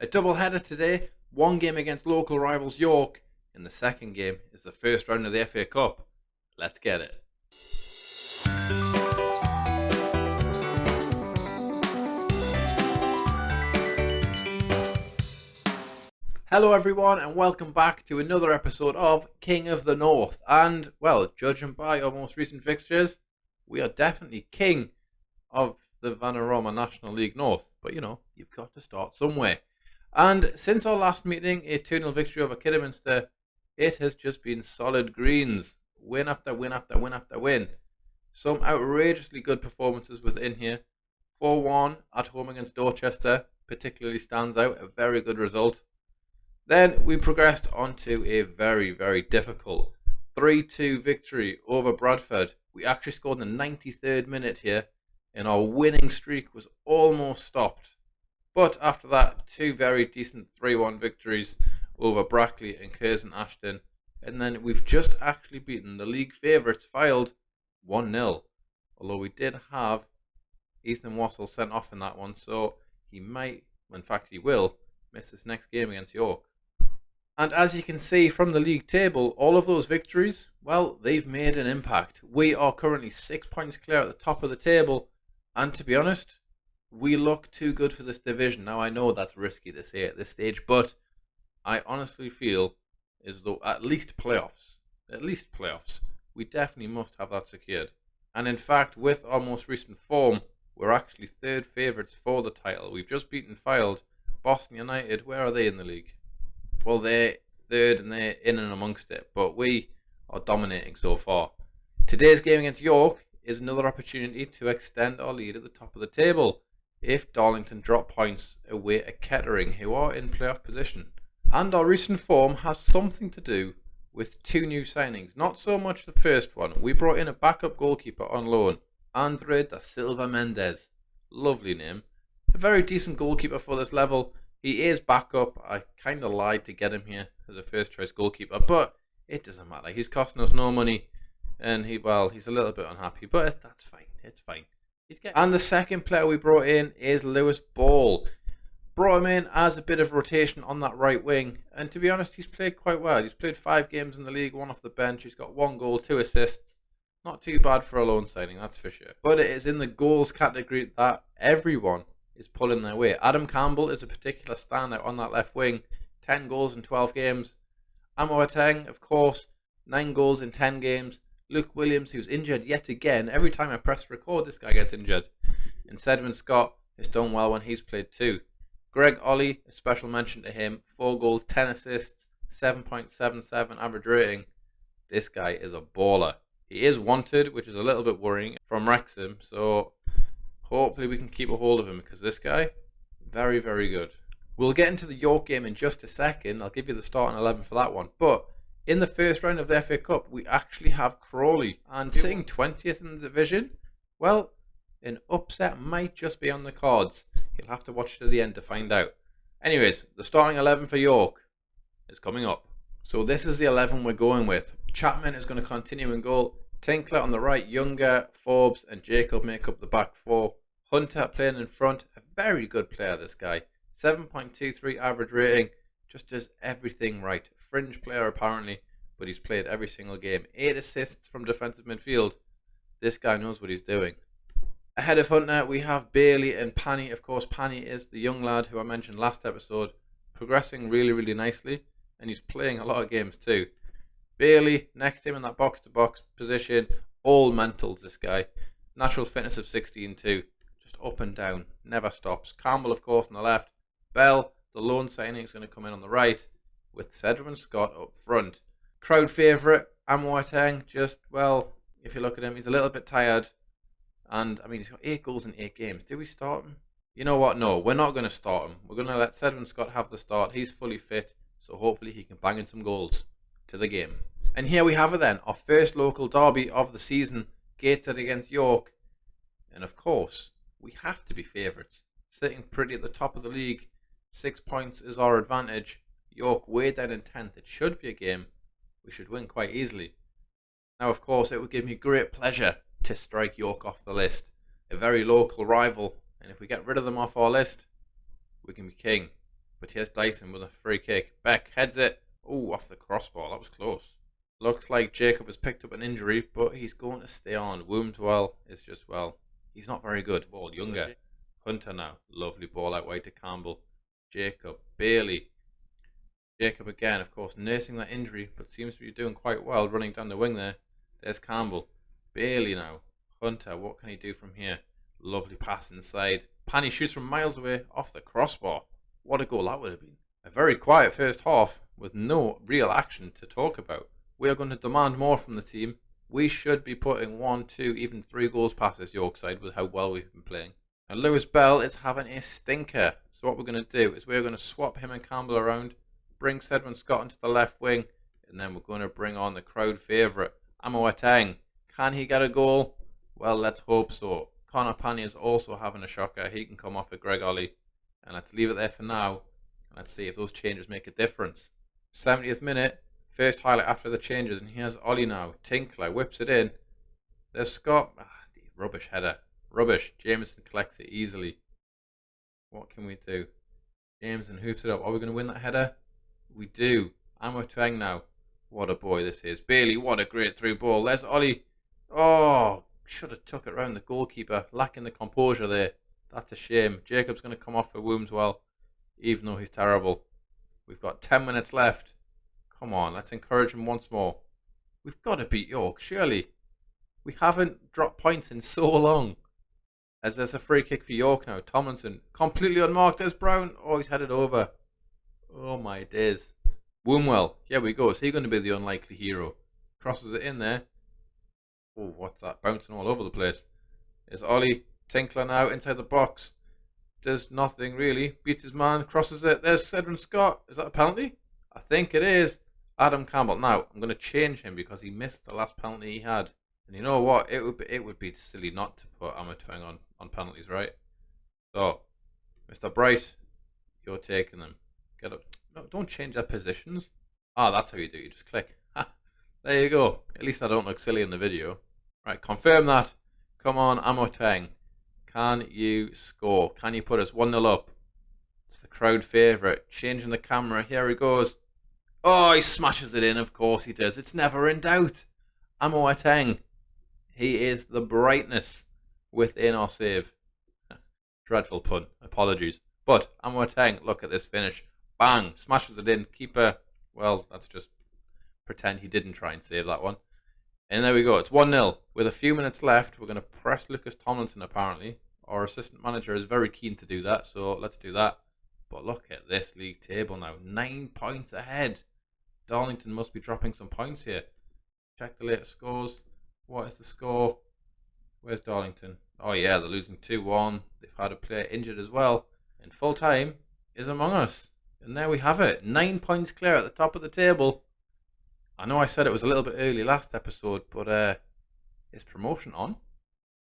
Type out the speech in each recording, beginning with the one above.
A double header today, one game against local rivals York, and the second game is the first round of the FA Cup. Let's get it. Hello everyone and welcome back to another episode of King of the North. And, well, judging by our most recent fixtures, we are definitely king of the Vanarama National League North. But you know, you've got to start somewhere. And since our last meeting, a 2-0 victory over Kidderminster, it has just been solid greens. Win after win after win after win. Some outrageously good performances within here. 4-1 at home against Dorchester particularly stands out, a very good result. Then we progressed on to a very, very difficult 3-2 victory over Bradford. We actually scored in the 93rd minute here, and our winning streak was almost stopped. But after that, two very decent 3-1 victories over Brackley and Curzon Ashton. And then we've just actually beaten the league favourites, Fylde, 1-0. Although we did have Ethan Wassell sent off in that one, so he might, in fact he will, miss this next game against York. And as you can see from the league table, all of those victories, well, they've made an impact. We are currently 6 points clear at the top of the table. And to be honest, we look too good for this division. Now, I know that's risky to say at this stage, but I honestly feel as though at least playoffs, we definitely must have that secured. And in fact, with our most recent form, we're actually third favourites for the title. We've just beaten Fylde. Boston United, where are they in the league? Well, they're third and they're in and amongst it, but we are dominating so far. Today's game against York is another opportunity to extend our lead at the top of the table if Darlington drop points away at Kettering, who are in playoff position. And our recent form has something to do with two new signings. Not so much the first one. We brought in a backup goalkeeper on loan, Andre da Silva Mendes. Lovely name. A very decent goalkeeper for this level. He is backup. I kind of lied to get him here as a first choice goalkeeper, but it doesn't matter. He's costing us no money, and he's a little bit unhappy, but that's fine. It's fine. And the second player we brought in is Lewis Ball. Brought him in as a bit of rotation on that right wing, and to be honest, he's played quite well. He's played 5 games in the league, 1 off the bench. He's got 1 goal, 2 assists. Not too bad for a loan signing, that's for sure. But it is in the goals category that everyone is pulling their weight. Adam Campbell is a particular standout on that left wing. 10 goals in 12 games. Amoateng, of course, 9 goals in 10 games. Luke Williams, who's injured yet again. Every time I press record, this guy gets injured. And Sedman Scott has done well when he's played too. Greg Ollie, a special mention to him. 4 goals, 10 assists, 7.77 average rating. This guy is a baller. He is wanted, which is a little bit worrying, from Wrexham. So hopefully we can keep a hold of him because this guy, very, very good. We'll get into the York game in just a second. I'll give you the starting 11 for that one. But in the first round of the FA Cup, we actually have Crawley. And sitting 20th in the division, well, an upset might just be on the cards. You'll have to watch to the end to find out. Anyways, the starting 11 for York is coming up. So this is the 11 we're going with. Chapman is going to continue in goal. Tinkler on the right, Younger, Forbes and Jacob make up the back 4. Hunter playing in front, a very good player this guy. 7.23 average rating, just does everything right. Fringe player apparently, but he's played every single game. 8 assists from defensive midfield. This guy knows what he's doing. Ahead of Hunter, we have Bailey and Panny. Of course, Panny is the young lad who I mentioned last episode, progressing really, really nicely, and he's playing a lot of games too. Bailey, next to him in that box-to-box position, all mentals, this guy. Natural fitness of 16 too. Just up and down, never stops. Campbell, of course, on the left. Bell, the loan signing, is going to come in on the right, with Sedman Scott up front. Crowd favourite, Amoateng, just, well, if you look at him, he's a little bit tired. And, I mean, he's got 8 goals in 8 games. Do we start him? You know what? No, we're not going to start him. We're going to let Sedman Scott have the start. He's fully fit, so hopefully he can bang in some goals to the game. And here we have it then, our first local derby of the season, Gateshead against York. And of course, we have to be favourites. Sitting pretty at the top of the league, 6 points is our advantage. York way down in 10th. It should be a game we should win quite easily. Now, of course, it would give me great pleasure to strike York off the list. A very local rival, and if we get rid of them off our list, we can be king. But here's Dyson with a free kick. Beck heads it. Oh, off the crossbar. That was close. Looks like Jacob has picked up an injury, but he's going to stay on. Wombswell is just, well, he's not very good. Ball, Younger. Hunter now. Lovely ball out wide to Campbell. Jacob. Bailey. Jacob again, of course, nursing that injury, but seems to be doing quite well running down the wing there. There's Campbell. Bailey now. Hunter, what can he do from here? Lovely pass inside. Panny shoots from miles away off the crossbar. What a goal that would have been. A very quiet first half with no real action to talk about. We are going to demand more from the team. We should be putting 1, 2, even 3 goals past this York side with how well we've been playing. And Lewis Bell is having a stinker. So what we're going to do is we're going to swap him and Campbell around, bring Sedwin Scott into the left wing, and then we're going to bring on the crowd favourite, Amoateng. Can he get a goal? Well, let's hope so. Connor Panny is also having a shocker. He can come off with Greg Ollie. And let's leave it there for now. And let's see if those changes make a difference. 70th minute. First highlight after the changes. And here's Ollie now. Tinkler whips it in. There's Scott. The rubbish header. Rubbish. Jameson collects it easily. What can we do? Jameson hoofs it up. Are we going to win that header? We do. Amoateng now. What a boy this is. Bailey, what a great through ball. There's Ollie. Oh, should have took it around the goalkeeper. Lacking the composure there. That's a shame. Jacob's going to come off for Wombswell, even though he's terrible. We've got 10 minutes left. Come on, let's encourage him once more. We've got to beat York, surely. We haven't dropped points in so long. As there's a free kick for York now. Tomlinson, completely unmarked. There's Brown. Oh, he's headed over. Oh my days. Wombwell, here we go. Is he going to be the unlikely hero? Crosses it in there. Oh, what's that? Bouncing all over the place. There's Ollie. Tinkler now inside the box. Does nothing really. Beats his man. Crosses it. There's Sedwin Scott. Is that a penalty? I think it is. Adam Campbell. Now, I'm going to change him because he missed the last penalty he had. And you know what? It would be silly not to put Amoateng on penalties, right? So, Mr. Bright, you're taking them. Get up. No, don't change their positions. Oh, that's how you do it. You just click. There you go. At least I don't look silly in the video. Right, confirm that. Come on, Amoateng. Can you score? Can you put us 1-0 up? It's the crowd favourite. Changing the camera. Here he goes. Oh, he smashes it in. Of course he does. It's never in doubt. Amoateng. He is the brightness within our save. Dreadful pun. Apologies. But Amoateng, look at this finish. Bang. Smashes it in. Keeper. Well, that's just pretend he didn't try and save that one. And there we go. It's 1-0. With a few minutes left, we're going to press Lucas Tomlinson, apparently. Our assistant manager is very keen to do that, so let's do that. But look at this league table now. 9 points ahead. Darlington must be dropping some points here. Check the latest scores. What is the score? Where's Darlington? Oh yeah, they're losing 2-1. They've had a player injured as well. And full time is among us. And there we have it. 9 points clear at the top of the table. I know I said it was a little bit early last episode, but is promotion on?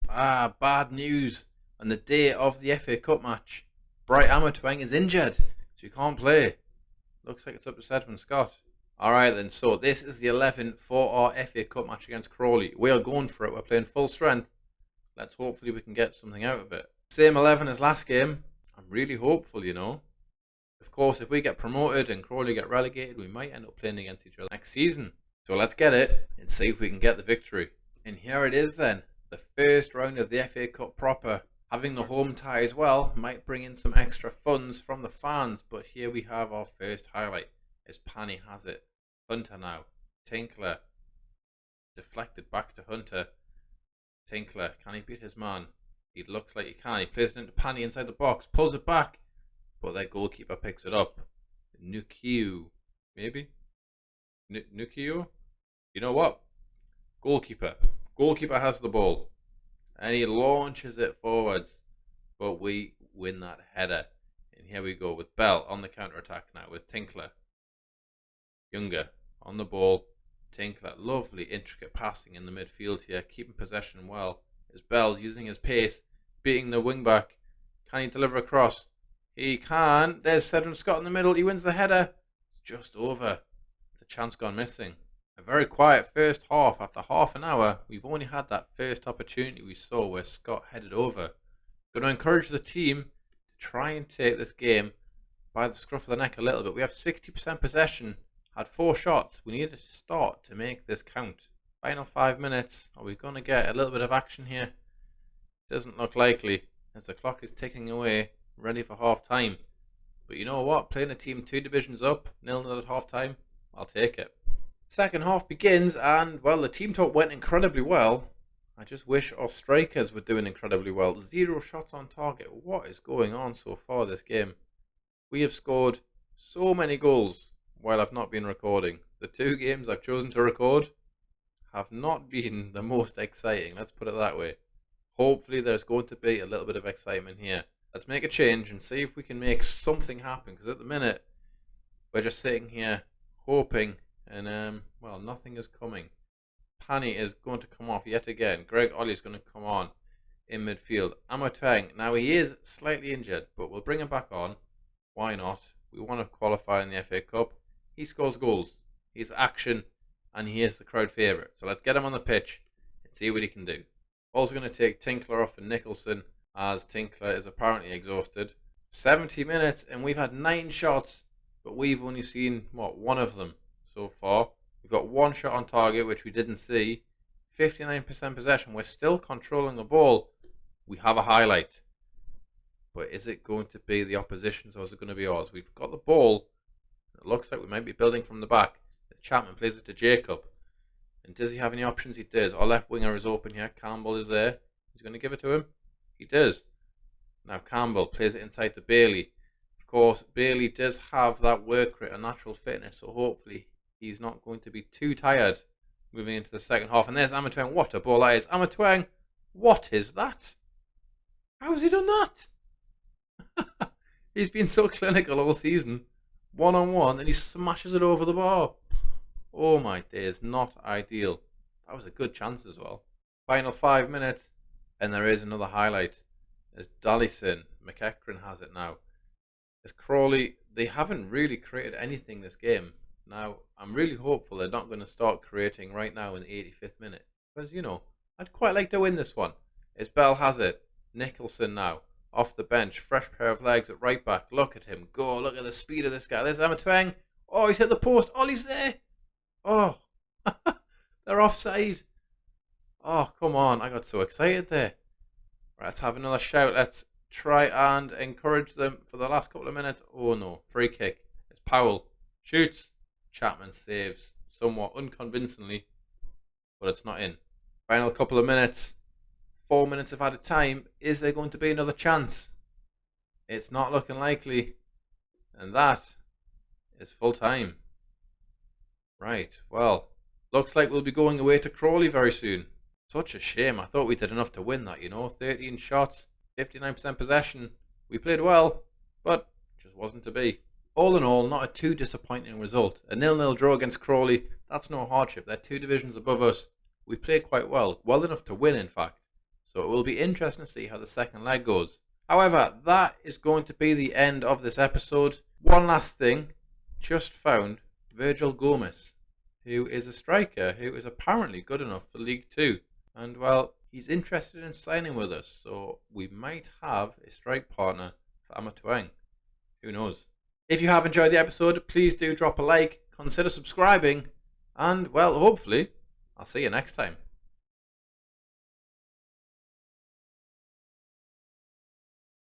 Bad news. On the day of the FA Cup match, Bright Amoateng is injured, so he can't play. Looks like it's up to Sedwin Scott. Alright then, so this is the 11 for our FA Cup match against Crawley. We are going for it. We're playing full strength. Let's hopefully we can get something out of it. Same 11 as last game. I'm really hopeful, you know. Of course, if we get promoted and Crawley get relegated, we might end up playing against each other next season. So let's get it and see if we can get the victory. And here it is then. The first round of the FA Cup proper. Having the home tie as well might bring in some extra funds from the fans. But here we have our first highlight. As Panny has it. Hunter now. Tinkler. Deflected back to Hunter. Tinkler. Can he beat his man? He looks like he can. He plays it into Panny inside the box. Pulls it back. But their goalkeeper picks it up. Nukio. Maybe? Nukio? You know what? Goalkeeper. Goalkeeper has the ball. And he launches it forwards. But we win that header. And here we go with Bell on the counter-attack now with Tinkler. Younger on the ball. Tinkler. Lovely intricate passing in the midfield here. Keeping possession well. Is Bell using his pace. Beating the wing-back. Can he deliver a cross? He can. There's Sedwin Scott in the middle. He wins the header. It's just over. It's a chance gone missing. A very quiet first half. After half an hour, we've only had that first opportunity we saw where Scott headed over. Going to encourage the team to try and take this game by the scruff of the neck a little bit. We have 60% possession, had 4 shots. We need to start to make this count. Final 5 minutes. Are we going to get a little bit of action here? Doesn't look likely, as the clock is ticking away, ready for half time. But you know what? Playing a team 2 divisions up, 0-0 at half time, I'll take it. Second half begins, and well, the team talk went incredibly well. I just wish our strikers were doing incredibly well. 0 shots on target. What is going on so far this game? We have scored so many goals while I've not been recording. The 2 games I've chosen to record have not been the most exciting, let's put it that way. Hopefully there's going to be a little bit of excitement here. Let's make a change and see if we can make something happen, because at the minute we're just sitting here hoping, and well, nothing is coming. Pani is going to come off yet again. Greg Ollie is going to come on in midfield. Amotueng, now he is slightly injured, but we'll bring him back on. Why not? We want to qualify in the FA Cup. He scores goals. He's action, and he is the crowd favourite. So let's get him on the pitch and see what he can do. Also going to take Tinkler off for Nicholson, as Tinkler is apparently exhausted. 70 minutes, and we've had 9 shots, but we've only seen, what, 1 of them so far. We've got 1 shot on target, which we didn't see. 59% possession. We're still controlling the ball. We have a highlight. But is it going to be the opposition's, or is it going to be ours? We've got the ball. It looks like we might be building from the back. Chapman plays it to Jacob. And does he have any options? He does. Our left winger is open here. Campbell is there. He's going to give it to him. He does. Now Campbell plays it inside to Bailey. Of course, Bailey does have that work rate and natural fitness, so hopefully he's not going to be too tired moving into the second half. And there's Amotueng. What a ball that is. Amotueng, what is that? How has he done that? He's been so clinical all season. 1-on-1, and he smashes it over the bar. Oh my days, not ideal. That was a good chance as well. Final 5 minutes, and there is another highlight. As Dallison, McEachran has it now. As Crawley, they haven't really created anything this game. Now, I'm really hopeful they're not going to start creating right now in the 85th minute. Because, you know, I'd quite like to win this one. As Bell has it, Nicholson now, off the bench, fresh pair of legs at right back. Look at him go, look at the speed of this guy. There's Amotueng. Oh, he's hit the post. Ollie's there. Oh, they're offside. Oh, come on. I got so excited there. Right, let's have another shout. Let's try and encourage them for the last couple of minutes. Oh, no. Free kick. It's Powell. Shoots. Chapman saves somewhat unconvincingly, but it's not in. Final couple of minutes. 4 minutes of added time. Is there going to be another chance? It's not looking likely. And that is full time. Right, well, looks like we'll be going away to Crawley very soon. Such a shame. I thought we did enough to win that, you know. 13 shots, 59% possession. We played well, but just wasn't to be. All in all, not a too disappointing result. A 0-0 draw against Crawley, that's no hardship. They're 2 divisions above us. We played quite well enough to win, in fact. So it will be interesting to see how the second leg goes. However, that is going to be the end of this episode. One last thing, just found Virgil Gomez, who is a striker who is apparently good enough for League 2. And well, he's interested in signing with us, so we might have a strike partner for Amotueng. Who knows? If you have enjoyed the episode, please do drop a like, consider subscribing, and well, hopefully, I'll see you next time.